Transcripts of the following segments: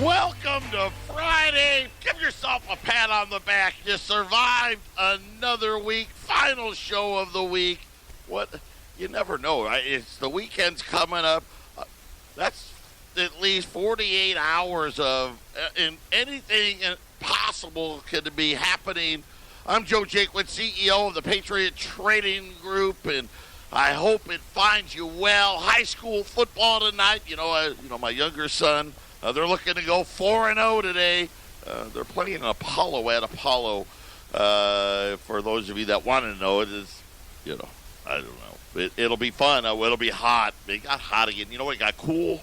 Welcome to Friday. Give yourself a pat on the back. You survived another week. Final show of the week. What? You never know, right? It's the weekend's coming up. That's at least 48 hours of anything possible could be happening. I'm Joe Jaquin, CEO of the Patriot Trading Group, and I hope it finds you well. High school football tonight. My younger son. They're looking to go 4-0 today. They're playing Apollo at Apollo. For those of you that want to know, it is, I don't know. It'll be fun. It'll be hot. It got hot again. It got cool.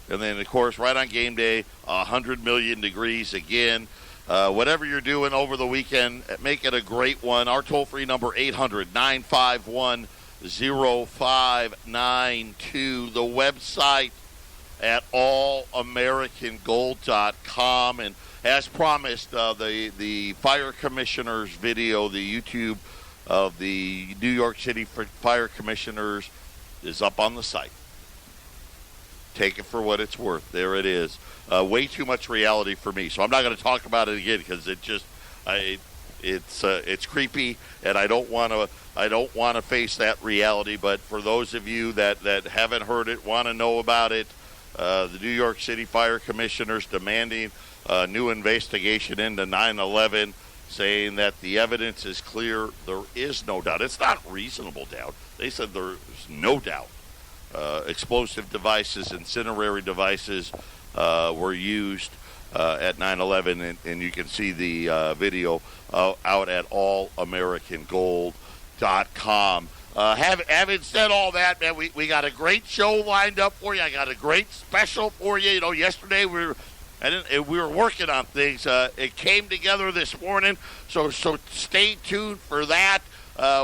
And then, of course, right on game day, 100 million degrees again. Whatever you're doing over the weekend, make it a great one. Our toll-free number, 800-951-0592. The website at allamericangold.com. And as promised, the fire commissioners video, the YouTube of the New York City fire commissioners is up on the site. Take it for what it's worth. There it is. Way too much reality for me, so I'm not going to talk about it again because it's creepy, and I don't want to face that reality. But for those of you that haven't heard it, want to know about it, the New York City Fire Commissioners demanding a new investigation into 9/11, saying that the evidence is clear. There is no doubt. It's not reasonable doubt. They said there's no doubt. Explosive devices, incendiary devices were used at 9/11, and you can see the video out at allamericangold.com. Having said all that, man, we got a great show lined up for you. I got a great special for you. Yesterday we were working on things. It came together this morning, so stay tuned for that.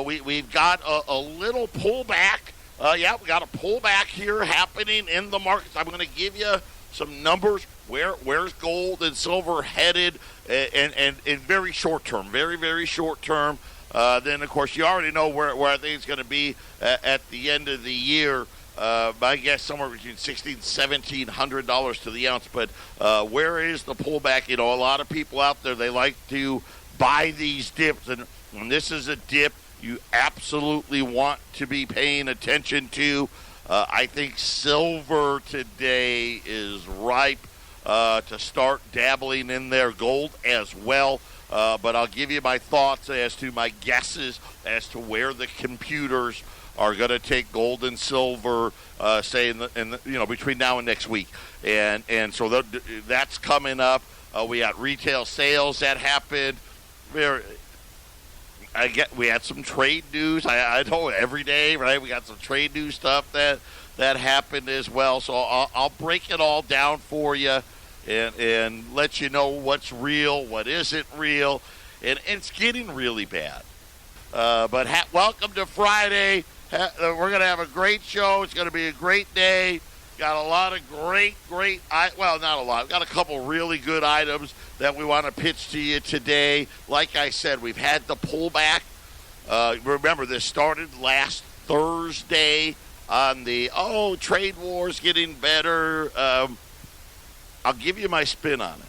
We've got a little pullback. We got a pullback here happening in the markets. I'm going to give you some numbers. Where's gold and silver headed, and in very short term, very, very short term. Then, of course, you already know where I think it's going to be at the end of the year. I guess somewhere between $1,600 and $1,700 to the ounce. But where is the pullback? A lot of people out there, they like to buy these dips. And when this is a dip, you absolutely want to be paying attention to. I think silver today is ripe to start dabbling in there. Gold as well. But I'll give you my thoughts as to my guesses as to where the computers are going to take gold and silver, say between now and next week, and so that's coming up. We got retail sales that happened. We had some trade news. I know every day, right? We got some trade news stuff that happened as well. So I'll break it all down for you. And let you know what's real, what isn't real, and it's getting really bad. But welcome to Friday. We're going to have a great show. It's going to be a great day. Got a lot of not a lot. We've got a couple really good items that we want to pitch to you today. Like I said, we've had the pullback. Remember, this started last Thursday on the, trade wars getting better. I'll give you my spin on it.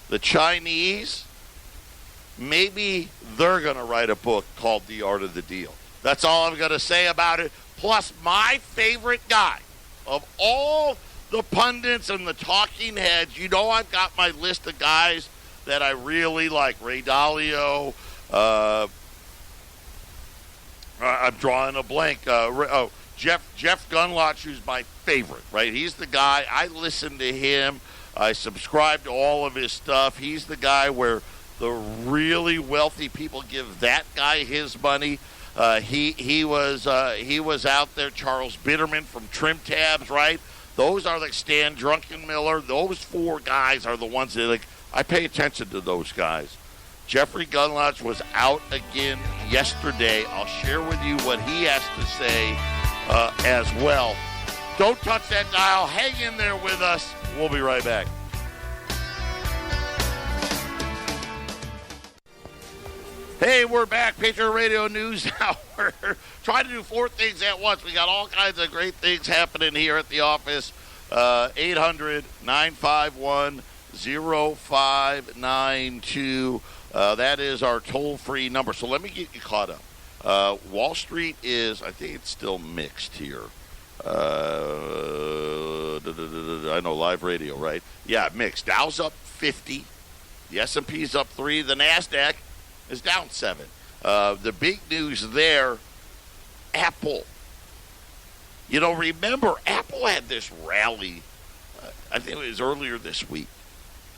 The Chinese, maybe they're going to write a book called The Art of the Deal. That's all I'm going to say about it. Plus, my favorite guy of all the pundits and the talking heads, I've got my list of guys that I really like. Ray Dalio. I'm drawing a blank. Jeff Gunloch, who's my favorite, right? He's the guy. I listen to him. I subscribe to all of his stuff. He's the guy where the really wealthy people give that guy his money. He was out there. Charles Bitterman from Trim Tabs, right? Those are like Stan Druckenmiller. Those four guys are the ones that I pay attention to those guys. Jeffrey Gunloch was out again yesterday. I'll share with you what he has to say as well. Don't touch that dial. Hang in there with us. We'll be right back. Hey, we're back. Patriot Radio News Hour. Trying to do four things at once. We got all kinds of great things happening here at the office. 800-951-0592. That is our toll-free number. So let me get you caught up. Wall Street is, I think it's still mixed here. I know, live radio, right? Yeah, mixed. Dow's up 50. The S&P's up 3. The NASDAQ is down 7. The big news there, Apple. You know, remember, Apple had this rally, I think it was earlier this week,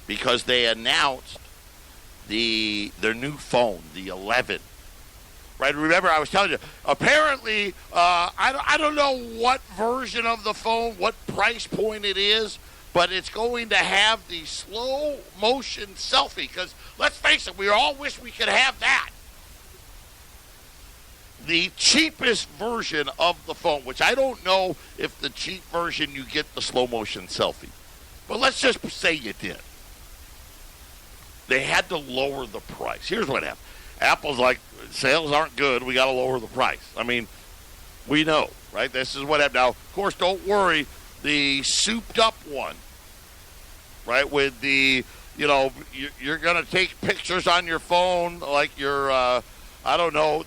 because they announced their new phone, the 11. Right? Remember, I was telling you, apparently, I don't know what version of the phone, what price point it is, but it's going to have the slow motion selfie. Because let's face it, we all wish we could have that. The cheapest version of the phone, which I don't know if the cheap version you get the slow motion selfie. But let's just say you did. They had to lower the price. Here's what happened. Apple's like, sales aren't good. We got to lower the price. I mean, we know, right? This is what happened. Now, of course, don't worry. The souped-up one, right, with the, you know, you're going to take pictures on your phone like you're, I don't know,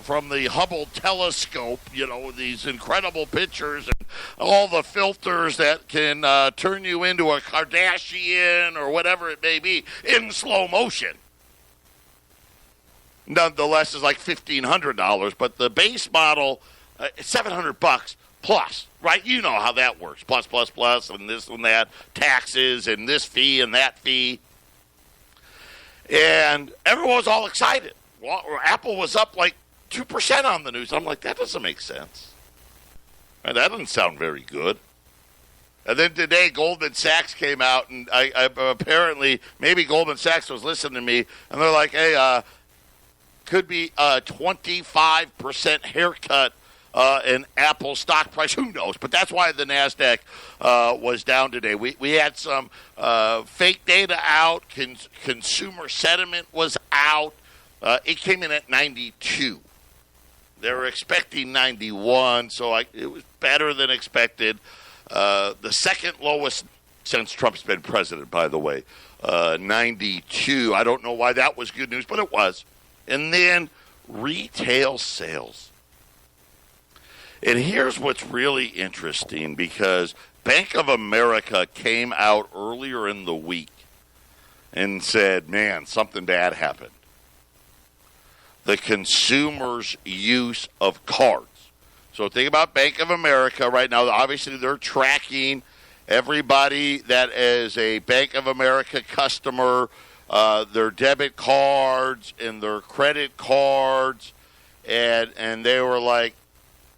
from the Hubble telescope, you know, these incredible pictures and all the filters that can turn you into a Kardashian or whatever it may be in slow motion. Nonetheless, is like $1,500, but the base model, $700 plus, right? You know how that works. Plus, and this and that, taxes and this fee and that fee. And everyone was all excited. Well, Apple was up like 2% on the news. I'm like, that doesn't make sense. And that doesn't sound very good. And then today, Goldman Sachs came out, and I apparently, maybe Goldman Sachs was listening to me, and they're like, hey, could be a 25% haircut in Apple stock price. Who knows? But that's why the NASDAQ was down today. We had some fake data out. Consumer sentiment was out. It came in at 92. They were expecting 91, so it was better than expected. The second lowest since Trump's been president, by the way, 92. I don't know why that was good news, but it was. And then retail sales. And here's what's really interesting, because Bank of America came out earlier in the week and said, man, something bad happened. The consumer's use of cards. So think about Bank of America right now. Obviously, they're tracking everybody that is a Bank of America customer, their debit cards and their credit cards, and they were like,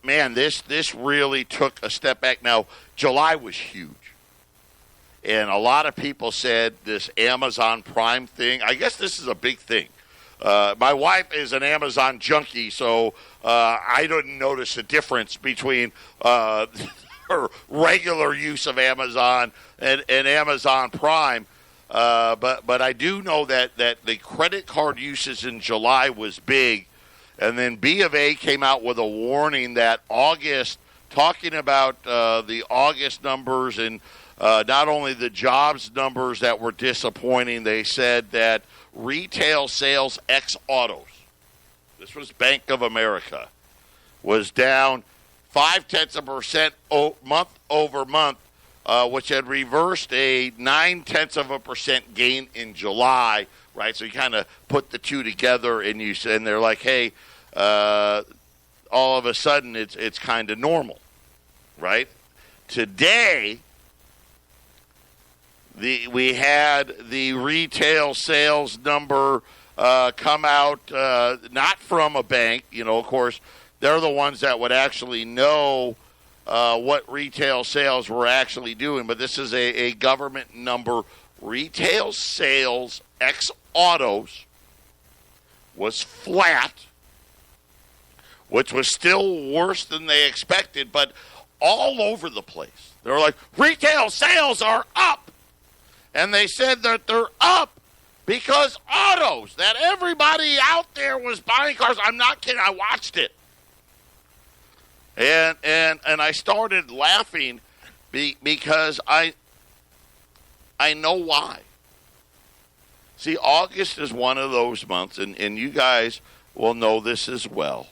man, this really took a step back. Now, July was huge. And a lot of people said this Amazon Prime thing, I guess this is a big thing. My wife is an Amazon junkie, so I didn't notice a difference between her regular use of Amazon and Amazon Prime. But I do know that the credit card usage in July was big. And then B of A came out with a warning that August, talking about the August numbers and not only the jobs numbers that were disappointing, they said that retail sales ex autos, this was Bank of America, was down 0.5% month over month, which had reversed a 0.9% gain in July, right? So you kind of put the two together, and they're like, hey, all of a sudden it's kind of normal, right? Today, we had the retail sales number come out, not from a bank. You know, of course, they're the ones that would actually know what retail sales were actually doing. But this is a government number. Retail sales ex autos was flat, which was still worse than they expected, but all over the place. They were like, retail sales are up. And they said that they're up because autos, that everybody out there was buying cars. I'm not kidding. I watched it. And I started laughing because I know why. See, August is one of those months, and you guys will know this as well.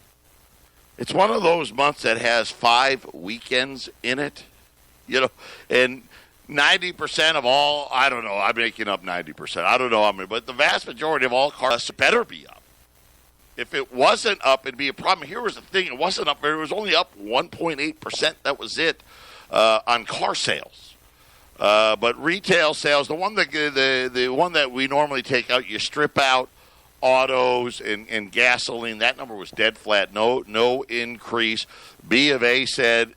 It's one of those months that has 5 weekends in it, and 90% of all, I don't know, I'm making up 90%. I don't know how many, but the vast majority of all cars better be up. If it wasn't up, it'd be a problem. Here was the thing, it wasn't up, it was only up 1.8%. That was it on car sales. But retail sales, the one that we normally take out, you strip out autos and gasoline, that number was dead flat, no increase. B of A said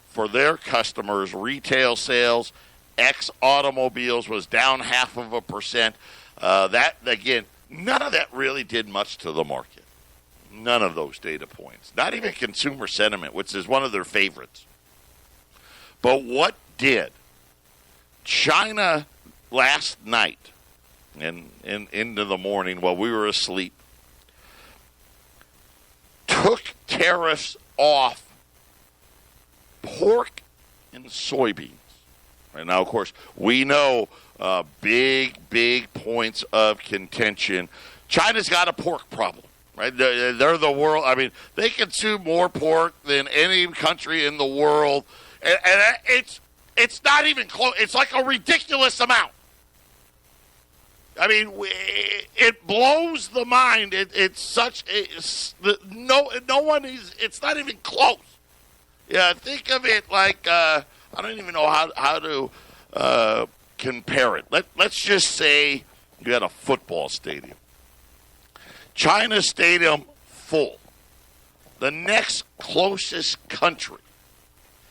for their customers, retail sales, ex automobiles was down 0.5%. That, again, none of that really did much to the market. None of those data points. Not even consumer sentiment, which is one of their favorites. But what did? China last night and into the morning while we were asleep took tariffs off pork and soybeans. Right now, of course, we know big points of contention. China's got a pork problem, right? They're the world. I mean, they consume more pork than any country in the world, and it's not even close. It's like a ridiculous amount. I mean, it blows the mind. No one is. It's not even close. Yeah, think of it like I don't even know how to compare it. Let's just say you had a football stadium. China Stadium full. The next closest country,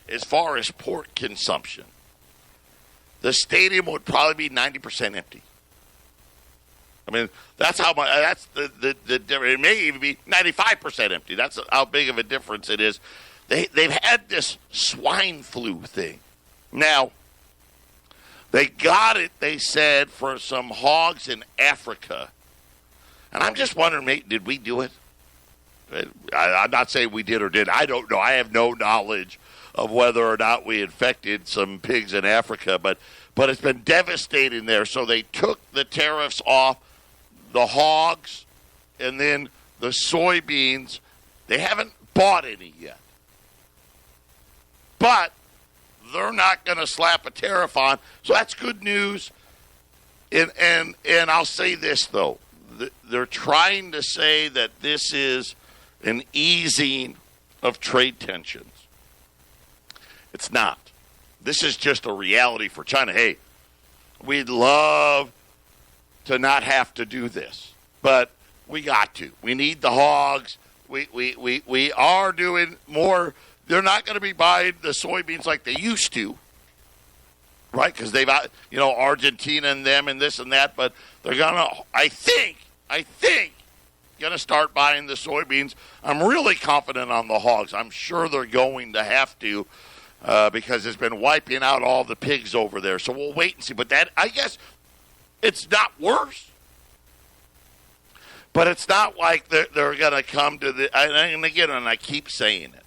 as far as pork consumption, the stadium would probably be 90% empty. I mean, that's how much. That's the difference. It may even be 95% empty. That's how big of a difference it is. They've had this swine flu thing. Now, they got it, they said, for some hogs in Africa. And I'm just wondering, mate, did we do it? I'm not saying we did or didn't. I don't know. I have no knowledge of whether or not we infected some pigs in Africa. But it's been devastating there. So they took the tariffs off the hogs and then the soybeans. They haven't bought any yet. But they're not going to slap a tariff on. So that's good news. And I'll say this, though. They're trying to say that this is an easing of trade tensions. It's not. This is just a reality for China. Hey, we'd love to not have to do this, but we got to. We need the hogs. We are doing more. They're not going to be buying the soybeans like they used to, right? Because they've, Argentina and them and this and that. But they're going to, I think, going to start buying the soybeans. I'm really confident on the hogs. I'm sure they're going to have to because it's been wiping out all the pigs over there. So we'll wait and see. But that, I guess, it's not worse. But it's not like they're going to come to the, and again, and I keep saying it.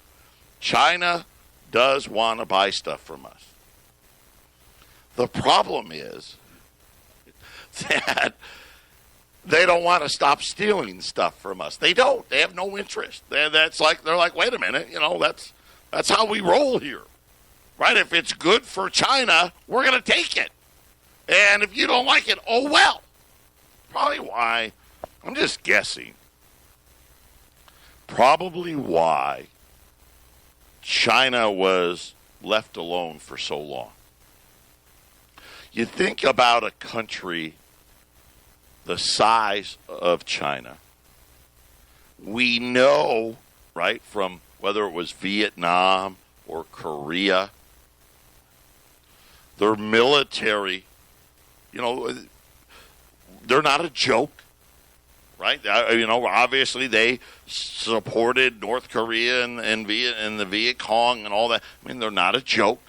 China does want to buy stuff from us. The problem is that they don't want to stop stealing stuff from us. They don't. They have no interest. They're like, wait a minute, that's how we roll here, right? If it's good for China, we're going to take it, and if you don't like it, oh well. Probably why. I'm just guessing. Probably why China was left alone for so long. You think about a country the size of China. We know, right, from whether it was Vietnam or Korea, their military, they're not a joke. Right, obviously they supported North Korea and the Viet Cong and all that. I mean, they're not a joke.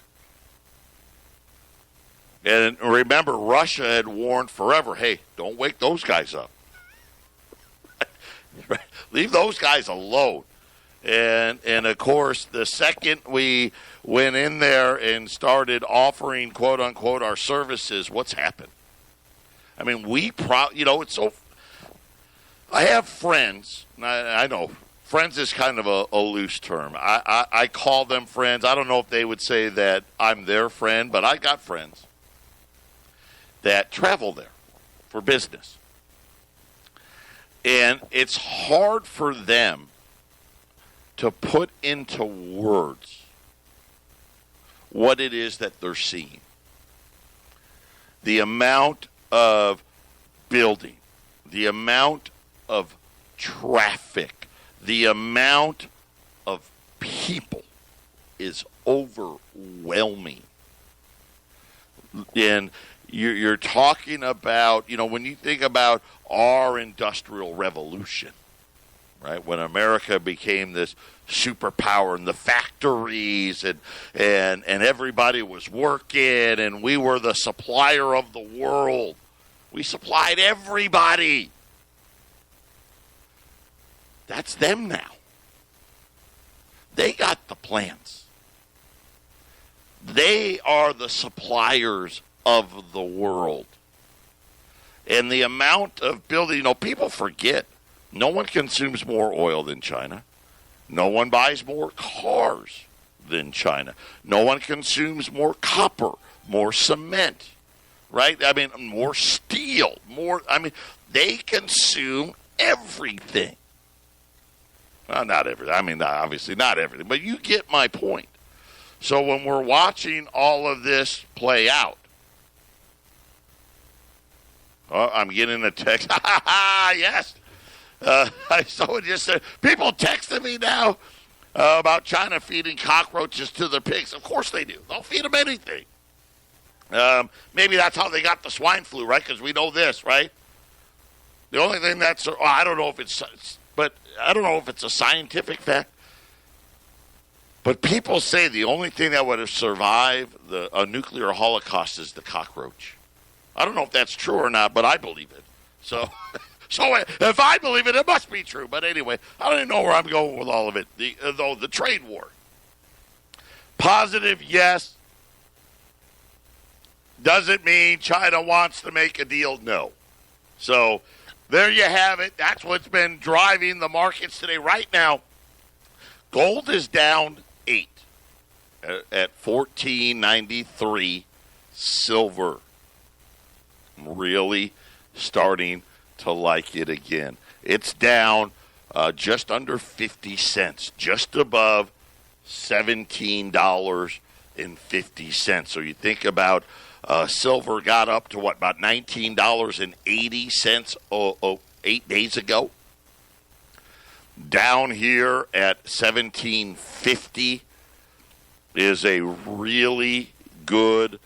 And remember, Russia had warned forever, hey, don't wake those guys up. Leave those guys alone. And of course, the second we went in there and started offering, quote unquote, our services, what's happened? I mean, it's so. I have friends. I know friends is kind of a loose term. I call them friends. I don't know if they would say that I'm their friend, but I got friends that travel there for business. And it's hard for them to put into words what it is that they're seeing. The amount of building, the amount of traffic, the amount of people is overwhelming. And you're talking about, when you think about our industrial revolution, right? When America became this superpower and the factories and everybody was working and we were the supplier of the world. We supplied everybody. That's them now. They got the plants. They are the suppliers of the world. And the amount of building, people forget. No one consumes more oil than China. No one buys more cars than China. No one consumes more copper, more cement, right? I mean, more steel, they consume everything. Well, not everything. I mean, obviously not everything, but you get my point. So when we're watching all of this play out, I'm getting a text. Yes. Someone just said, people texting me now about China feeding cockroaches to their pigs. Of course they do. They'll feed them anything. Maybe that's how they got the swine flu, right? Because we know this, right? The only thing I don't know if it's a scientific fact. But people say the only thing that would have survived a nuclear holocaust is the cockroach. I don't know if that's true or not, but I believe it. So if I believe it, it must be true. But anyway, I don't even know where I'm going with all of it. The trade war. Positive, yes. Does it mean China wants to make a deal? No. So there you have it. That's what's been driving the markets today. Right now, gold is down 8 at $14.93. Silver really starting to like it again. It's down just under 50 cents, just above $17.50. So you think about silver got up to about $19.80 8 days ago. Down here at $17.50 is a really good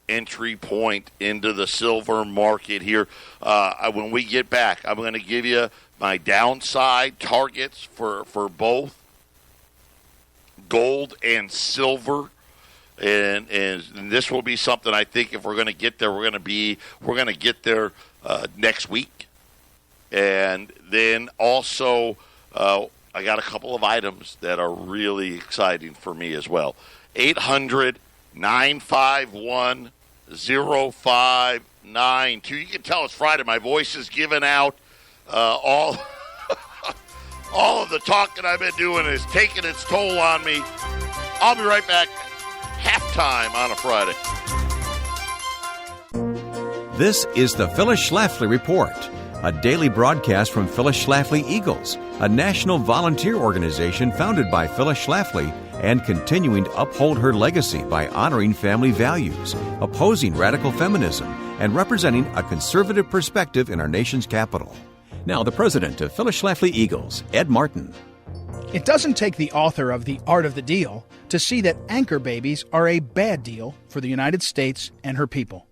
entry point into the silver market here. When we get back, I'm going to give you my downside targets for both gold and silver. And this will be something I think if we're going to get there, we're going to get there next week. And then also, I got a couple of items that are really exciting for me as well. 800-951-0592. You can tell it's Friday. My voice is giving out. All of the talking I've been doing is taking its toll on me. I'll be right back. Halftime on a Friday. This is the Phyllis Schlafly Report, a daily broadcast from Phyllis Schlafly Eagles, a national volunteer organization founded by Phyllis Schlafly and continuing to uphold her legacy by honoring family values, opposing radical feminism, and representing a conservative perspective in our nation's capital. Now, the president of Phyllis Schlafly Eagles, Ed Martin. It doesn't take the author of The Art of the Deal to see that anchor babies are a bad deal for the United States and her people.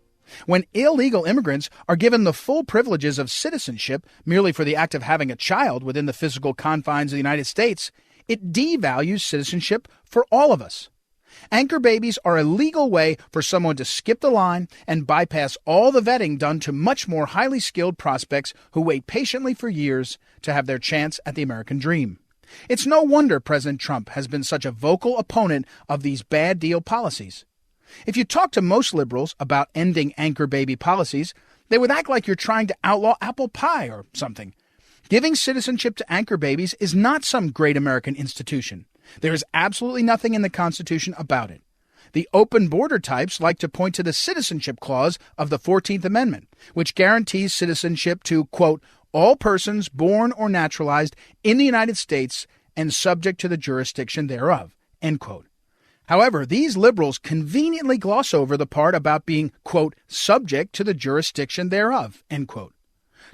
When illegal immigrants are given the full privileges of citizenship merely for the act of having a child within the physical confines of the United States, it devalues citizenship for all of us. Anchor babies are a legal way for someone to skip the line and bypass all the vetting done to much more highly skilled prospects who wait patiently for years to have their chance at the American dream. It's no wonder President Trump has been such a vocal opponent of these bad deal policies. If you talk to most liberals about ending anchor baby policies, they would act like you're trying to outlaw apple pie or something. Giving citizenship to anchor babies is not some great American institution. There is absolutely nothing in the Constitution about it. The open border types like to point to the citizenship clause of the 14th Amendment, which guarantees citizenship to, quote, all persons born or naturalized in the United States and subject to the jurisdiction thereof, end quote. However, these liberals conveniently gloss over the part about being, quote, subject to the jurisdiction thereof, end quote.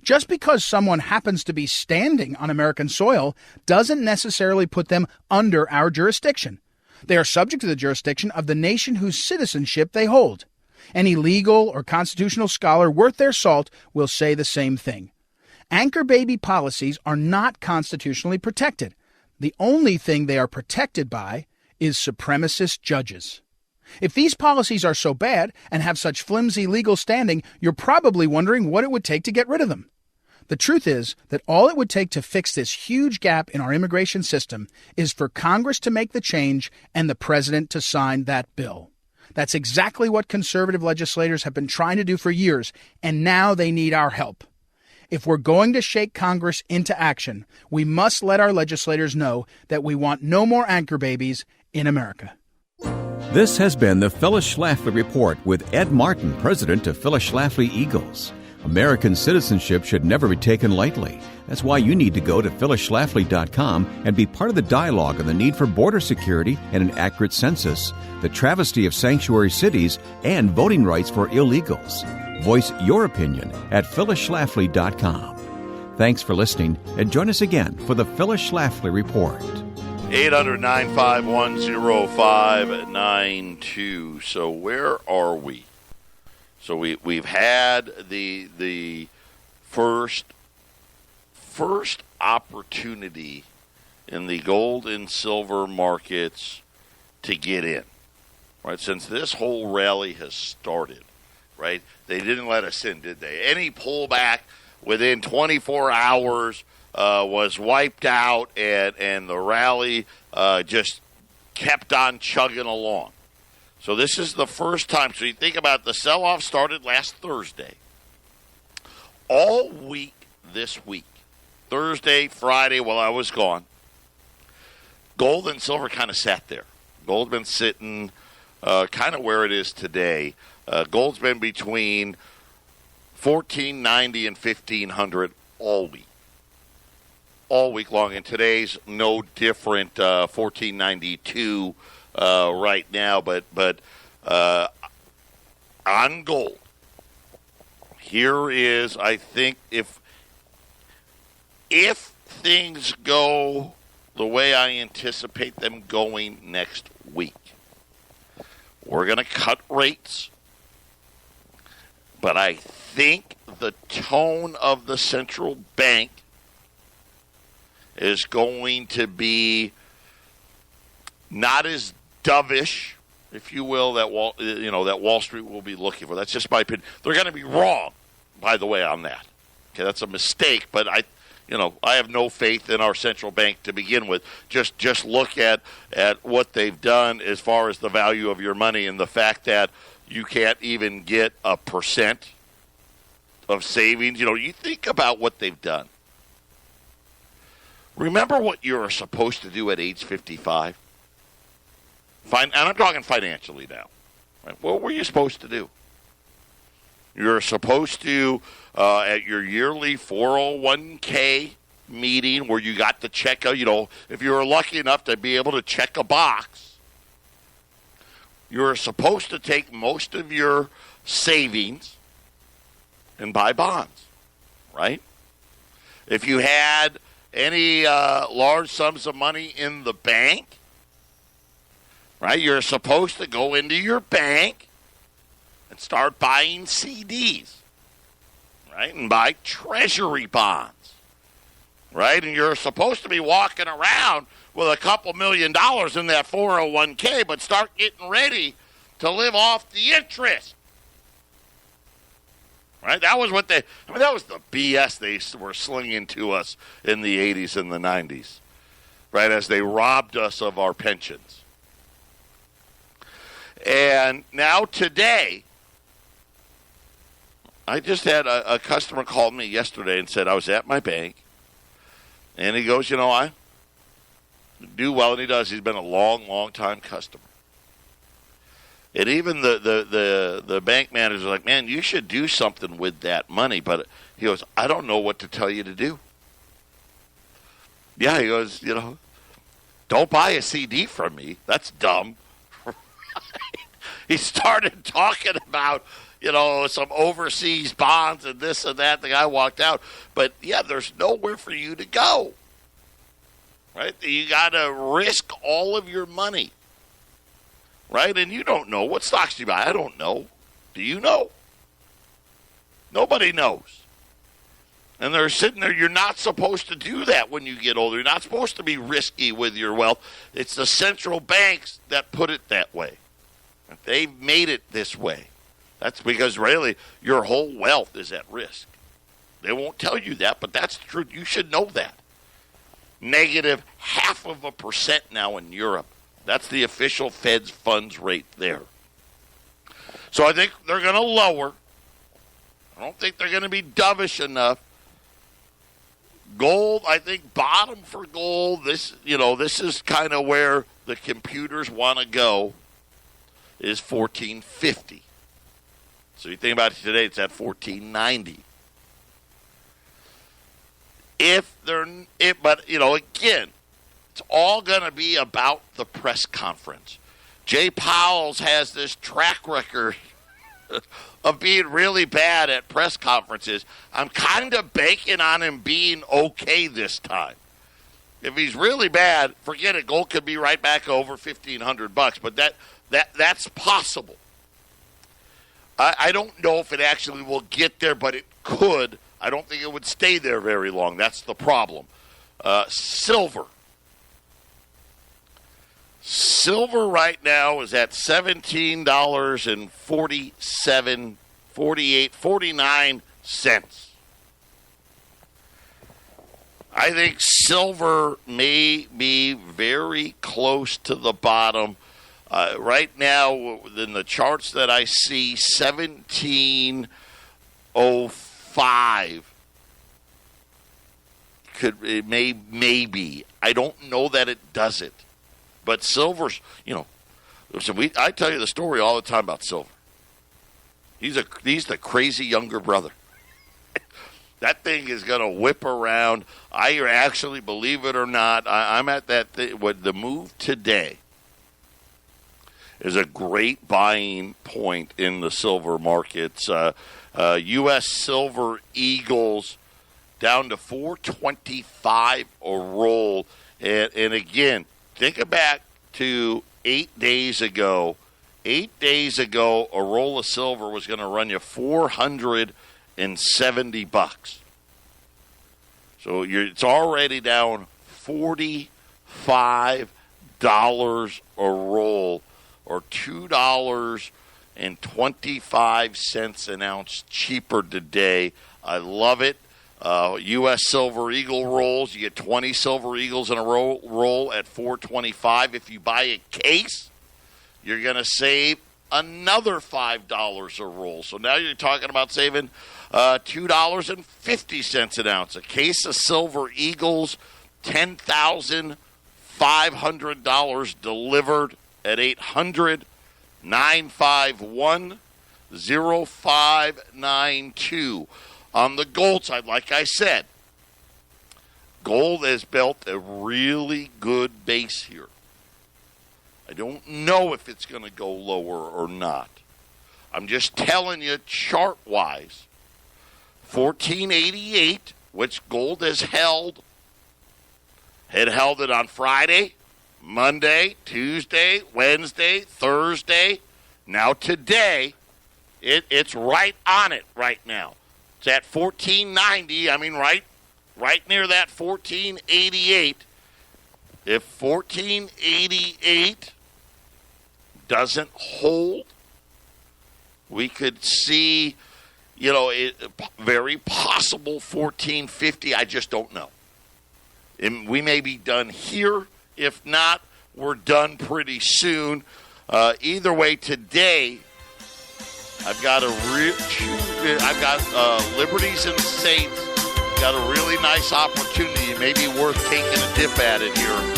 Just because someone happens to be standing on American soil doesn't necessarily put them under our jurisdiction. They are subject to the jurisdiction of the nation whose citizenship they hold. Any legal or constitutional scholar worth their salt will say the same thing. Anchor baby policies are not constitutionally protected. The only thing they are protected by is supremacist judges. If these policies are so bad and have such flimsy legal standing, you're probably wondering what it would take to get rid of them. The truth is that all it would take to fix this huge gap in our immigration system is for Congress to make the change and the president to sign that bill. That's exactly what conservative legislators have been trying to do for years, and now they need our help. If we're going to shake Congress into action, we must let our legislators know that we want no more anchor babies in America. This has been the Phyllis Schlafly Report with Ed Martin, president of Phyllis Schlafly Eagles. American citizenship should never be taken lightly. That's why you need to go to phyllisschlafly.com and be part of the dialogue on the need for border security and an accurate census, the travesty of sanctuary cities, and voting rights for illegals. Voice your opinion at phyllisschlafly.com. Thanks for listening, and join us again for the Phyllis Schlafly Report. 800-951-0592. So where are we? So we've had the first opportunity in the gold and silver markets to get in, right? Since this whole rally has started, right? They didn't let us in, did they? Any pullback within 24 hours was wiped out, and the rally just kept on chugging along. So this is the first time. So you think about it, the sell-off started last Thursday. All week this week, Thursday, Friday, while I was gone, gold and silver kind of sat there. Gold's been sitting kind of where it is today. Gold's been between $1,490 and $1,500 all week long, and today's no different, $1,492 right now. But on gold, here is, I think, if things go the way I anticipate them going next week, we're going to cut rates. But I think the tone of the central bank is going to be not as dovish, if you will, that Wall Street will be looking for. That's just my opinion. They're going to be wrong, by the way, on that. Okay, that's a mistake, but I have no faith in our central bank to begin with. Just look at what they've done as far as the value of your money and the fact that you can't even get 1% of savings. You think about what they've done. Remember what you're supposed to do at age 55? And I'm talking financially now. Right? What were you supposed to do? You're supposed to, at your yearly 401k meeting where you got to check out, if you were lucky enough to be able to check a box, you're supposed to take most of your savings and buy bonds, right? If you had any large sums of money in the bank, right, you're supposed to go into your bank and start buying CDs, right, and buy treasury bonds, right? And you're supposed to be walking around with a couple $1 million in that 401k, but start getting ready to live off the interest. Right? That was that was the BS they were slinging to us in the 80s and the 90s. right, as they robbed us of our pensions. And now today, I just had a customer call me yesterday and said, I was at my bank, and he goes, I do well, and he does. He's been a long, long time customer. And even the bank manager's like, man, you should do something with that money. But he goes, I don't know what to tell you to do. Yeah, he goes, don't buy a CD from me. That's dumb. He started talking about, some overseas bonds and this and that. The guy walked out. But, yeah, there's nowhere for you to go. Right? You got to risk all of your money. Right? And you don't know. What stocks do you buy? I don't know. Do you know? Nobody knows. And they're sitting there. You're not supposed to do that when you get older. You're not supposed to be risky with your wealth. It's the central banks that put it that way. They've made it this way. That's because really your whole wealth is at risk. They won't tell you that, but that's the truth. You should know that. Negative 0.5% now in Europe. That's the official Fed's funds rate there. So I think they're going to lower. I don't think they're going to be dovish enough. Gold, I think bottom for gold. This is kind of where the computers want to go. Is 1450. So you think about it today, it's at 1490. But again, it's all going to be about the press conference. Jay Powell has this track record of being really bad at press conferences. I'm kind of banking on him being okay this time. If he's really bad, forget it. Gold could be right back over $1,500, but that's possible. I don't know if it actually will get there, but it could. I don't think it would stay there very long. That's the problem. Silver. Silver right now is at $17.49. I think silver may be very close to the bottom. Right now, in the charts that I see, 1705 maybe. I don't know that it does it. But silver's, listen, I tell you the story all the time about silver. He's the crazy younger brother. That thing is going to whip around. I actually, believe it or not, I'm at that thing. The move today is a great buying point in the silver markets. U.S. Silver Eagles down to $4.25 a roll. And again, think back to 8 days ago. 8 days ago, a roll of silver was going to run you $470. So it's already down $45 a roll, or $2.25 an ounce cheaper today. I love it. U.S. Silver Eagle rolls. You get 20 Silver Eagles in a roll at $4.25. If you buy a case, you're going to save another $5 a roll. So now you're talking about saving $2.50 an ounce. A case of Silver Eagles, $10,500 delivered at 800-951-0592. On the gold side, like I said, gold has built a really good base here. I don't know if it's going to go lower or not. I'm just telling you, chart-wise, 1488, which gold has held. It held it on Friday, Monday, Tuesday, Wednesday, Thursday. Now today, it's right on it right now. It's at 1490. I mean, right near that 1488. If 1488 doesn't hold, we could see, very possible 1450. I just don't know. And we may be done here. If not, we're done pretty soon. Either way, today I've got Liberties and Saints. Got a really nice opportunity. Maybe worth taking a dip at it here.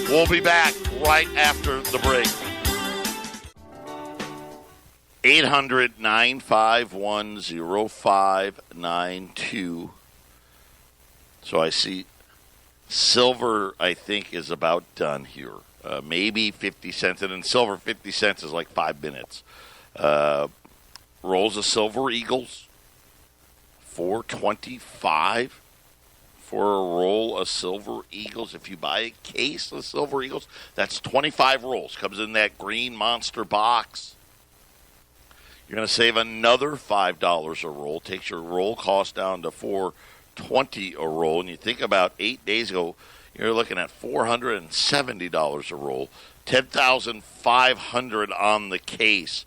We'll be back right after the break. 800-951-0592. So I see silver, I think, is about done here. Maybe 50 cents. And then silver, 50 cents is like 5 minutes. Rolls of Silver Eagles, $4.25 for a roll of Silver Eagles. If you buy a case of Silver Eagles, that's 25 rolls. Comes in that green monster box. You're going to save another $5 a roll. Takes your roll cost down to $4.20 a roll. And you think about 8 days ago, you're looking at $470 a roll. $10,500 on the case.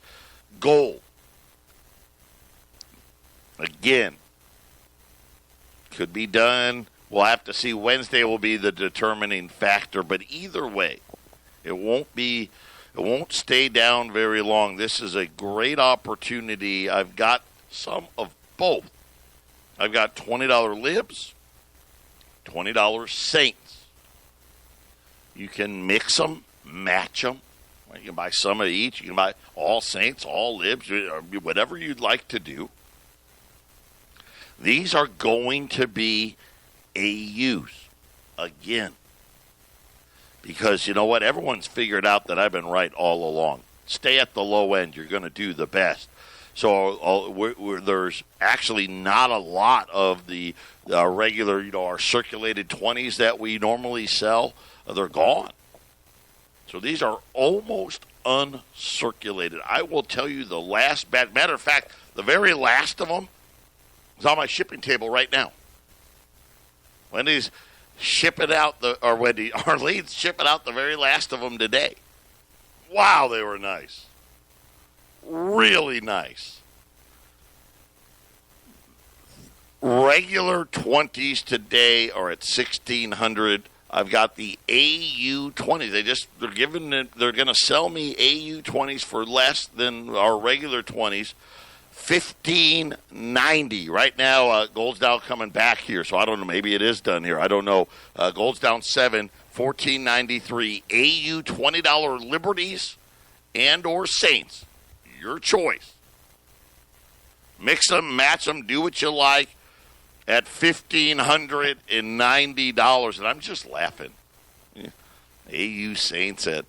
Gold. Again, could be done. We'll have to see. Wednesday will be the determining factor. But either way, it won't stay down very long. This is a great opportunity. I've got some of both. I've got $20 Libs, $20 Saints. You can mix them, match them. You can buy some of each. You can buy all Saints, all Libs, whatever you'd like to do. These are going to be AUs again. Because you know what? Everyone's figured out that I've been right all along. Stay at the low end. You're going to do the best. So there's actually not a lot of the regular, our circulated 20s that we normally sell. They're gone. So these are almost uncirculated. I will tell you the last batch. Matter of fact, the very last of them is on my shipping table right now. Wendy's shipping out Arlene's shipping out the very last of them today. Wow, they were nice. Really nice. Regular 20s today are at $1,600. I've got the AU 20s. They're going to sell me AU 20s for less than our regular 20s. $1,590 right now. Gold's down coming back here, so I don't know. Maybe it is done here. I don't know. Gold's down $7, $14.93. AU $20 Liberties and or Saints, your choice. Mix them, match them, do what you like at $1,590, and I'm just laughing. AU Saints at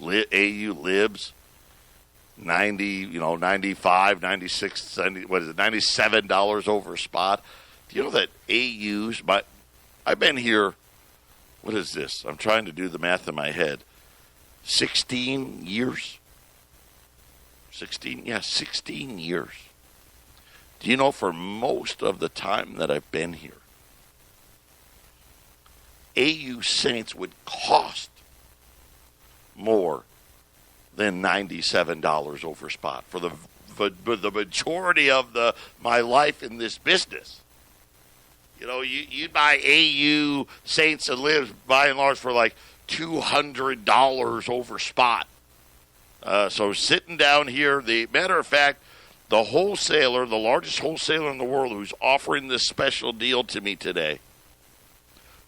AU Libs. 90, $95, $96, $97 over spot. Do you know that AUs, I've been here, what is this? I'm trying to do the math in my head. 16 years? 16 years. Do you know for most of the time that I've been here, AU Saints would cost more than $97 over spot for the majority of my life in this business. You'd buy AU Saints and Libs by and large for like $200 over spot. So sitting down here, the matter of fact, the wholesaler, the largest wholesaler in the world who's offering this special deal to me today,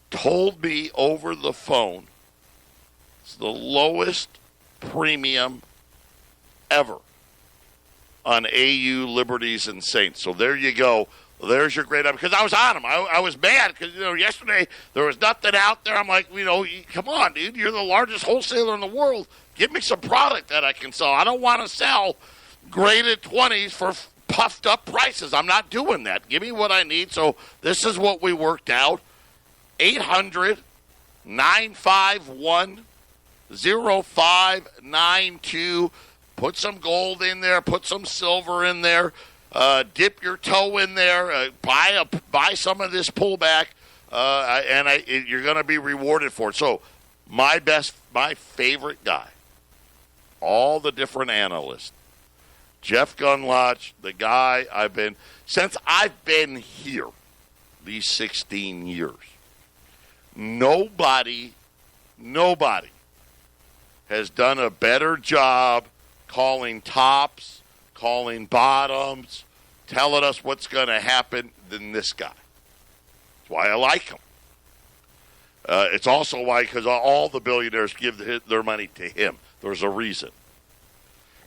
told me over the phone it's the lowest premium ever on AU Liberties and Saints. So there you go. There's your great because I was on them. I was mad because yesterday there was nothing out there. I'm like, come on, dude. You're the largest wholesaler in the world. Give me some product that I can sell. I don't want to sell graded 20s for puffed up prices. I'm not doing that. Give me what I need. So this is what we worked out. 800-951-0592. Put some gold in there. Put some silver in there. Dip your toe in there. Buy some of this pullback, and you're going to be rewarded for it. So my favorite guy, all the different analysts, Jeff Gunlodge, the guy since I've been here these 16 years. Nobody has done a better job calling tops, calling bottoms, telling us what's going to happen than this guy. That's why I like him. It's also why, because all the billionaires give their money to him. There's a reason.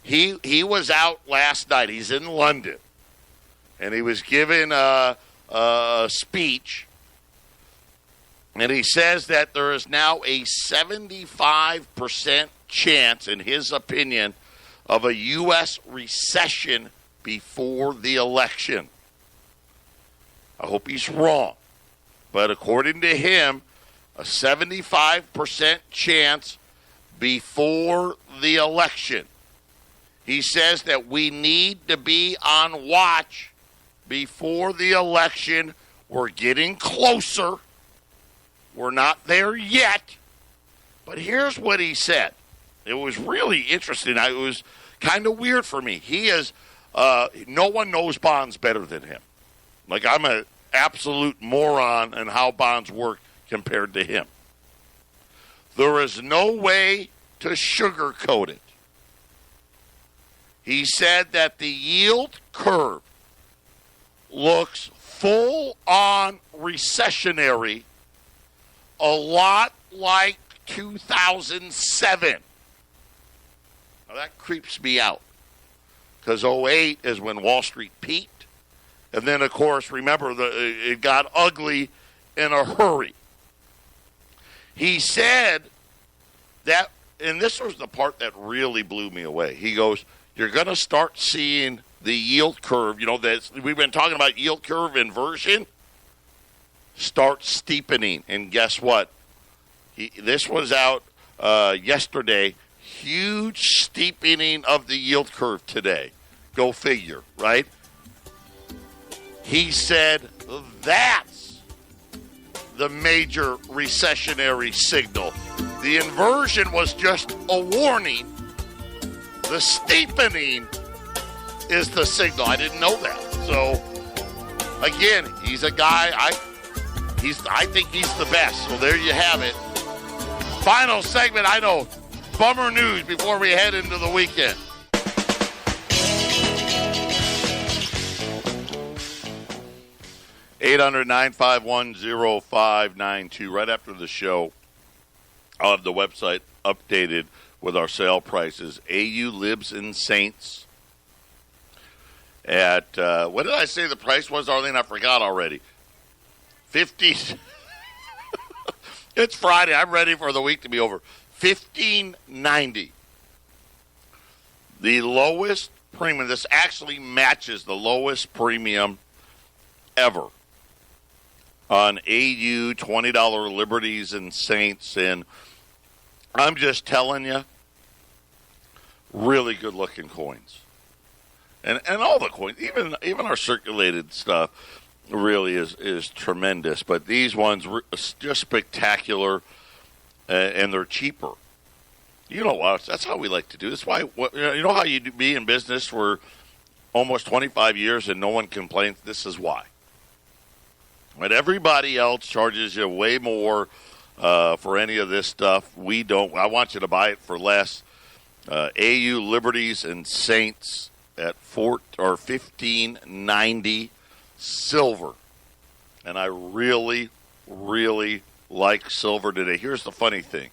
He was out last night. He's in London, and he was giving a speech, and he says that there is now a 75% chance, in his opinion, of a U.S. recession before the election. I hope he's wrong, but according to him, a 75% chance before the election. He says that we need to be on watch before the election. We're getting closer. We're not there yet. But here's what he said. It was really interesting. It was kind of weird for me. He is, no one knows bonds better than him. Like, I'm an absolute moron in how bonds work compared to him. There is no way to sugarcoat it. He said that the yield curve looks full-on recessionary, a lot like 2007. Now, that creeps me out, because 2008 is when Wall Street peaked. And then, of course, remember, it got ugly in a hurry. He said that, and this was the part that really blew me away. He goes, you're going to start seeing the yield curve, that we've been talking about yield curve inversion, start steepening. And guess what? This was out yesterday. Huge steepening of the yield curve today. Go figure, right? He said that's the major recessionary signal. The inversion was just a warning. The steepening is the signal. I didn't know that. So, again, he's a guy, I think he's the best. So there you have it. Final segment, I know, bummer news before we head into the weekend. (800-951-0592). Right after the show, I'll have the website updated with our sale prices. AU Libs and Saints at, what did I say the price was, Arlene? I forgot already. 50. It's Friday. I'm ready for the week to be over. $15.90. The lowest premium. This actually matches the lowest premium ever on AU $20 Liberties and Saints. And I'm just telling you, really good-looking coins. And all the coins, even our circulated stuff, really is tremendous. But these ones were just spectacular, and they're cheaper. You know what? That's how we like to do. That's why, you know how you be in business for almost 25 years and no one complains? This is why. But everybody else charges you way more for any of this stuff. We don't. I want you to buy it for less. AU Liberties and Saints at $15.90 silver. And I really, really like silver today. Here's the funny thing,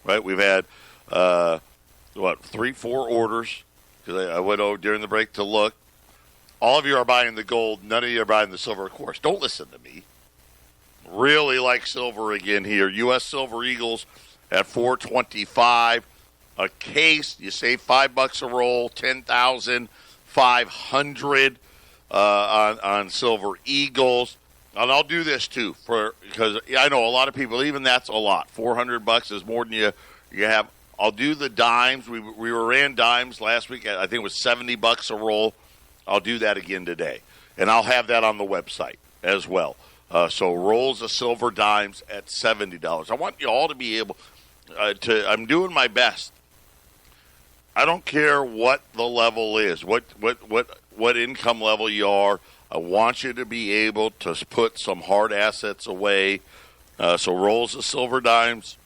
right? We've had, 3-4 orders, because I went over during the break to look. All of you are buying the gold. None of you are buying the silver. Of course, don't listen to me. Really like silver again here. U.S. Silver Eagles at $4.25 a case. You save $5 a roll, $10,500 on Silver Eagles. And I'll do this too, because I know a lot of people. Even that's a lot. $400 is more than you have. I'll do the dimes. We ran dimes last week. I think it was $70 a roll. I'll do that again today, and I'll have that on the website as well. So rolls of silver dimes at $70. I want you all to be able to. I'm doing my best. I don't care what the level is, what income level you are. I want you to be able to put some hard assets away So rolls of silver dimes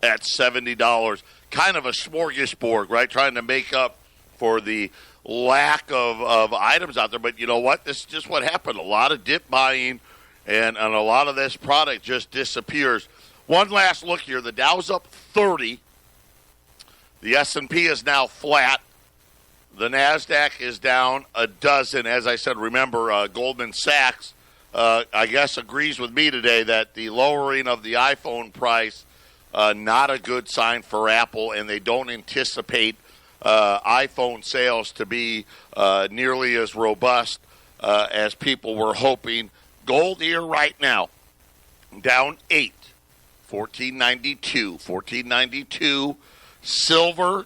at $70. Kind of a smorgasbord, right? Trying to make up for the lack of items out there. But you know what? This is just what happened. A lot of dip buying, and a lot of this product just disappears. One last look here. The Dow's up 30. The S&P is now flat. The NASDAQ is down a dozen. As I said, remember, Goldman Sachs, I guess, agrees with me today that the lowering of the iPhone price, not a good sign for Apple, and they don't anticipate iPhone sales to be nearly as robust as people were hoping. Gold here right now, down 8, $14.92. Silver,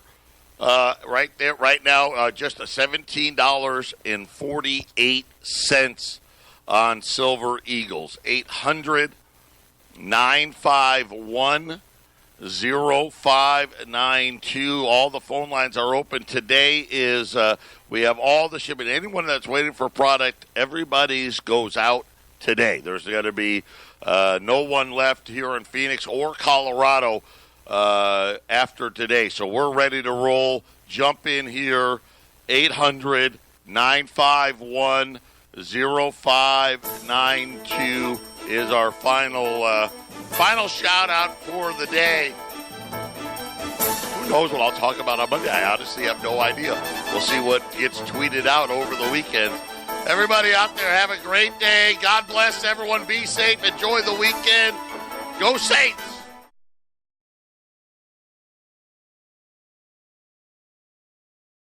right there, right now, just a $17.48 on Silver Eagles. 800-951-0592. All the phone lines are open. Today is, we have all the shipping. Anyone that's waiting for product, everybody's goes out today. There's going to be no one left here in Phoenix or Colorado after today. So we're ready to roll. Jump in here. 800-951-0592 is our final shout out for the day. Who knows what I'll talk about on Monday? I honestly have no idea. We'll see what gets tweeted out over the weekend. Everybody out there, have a great day. God bless everyone. Be safe. Enjoy the weekend. Go Saints!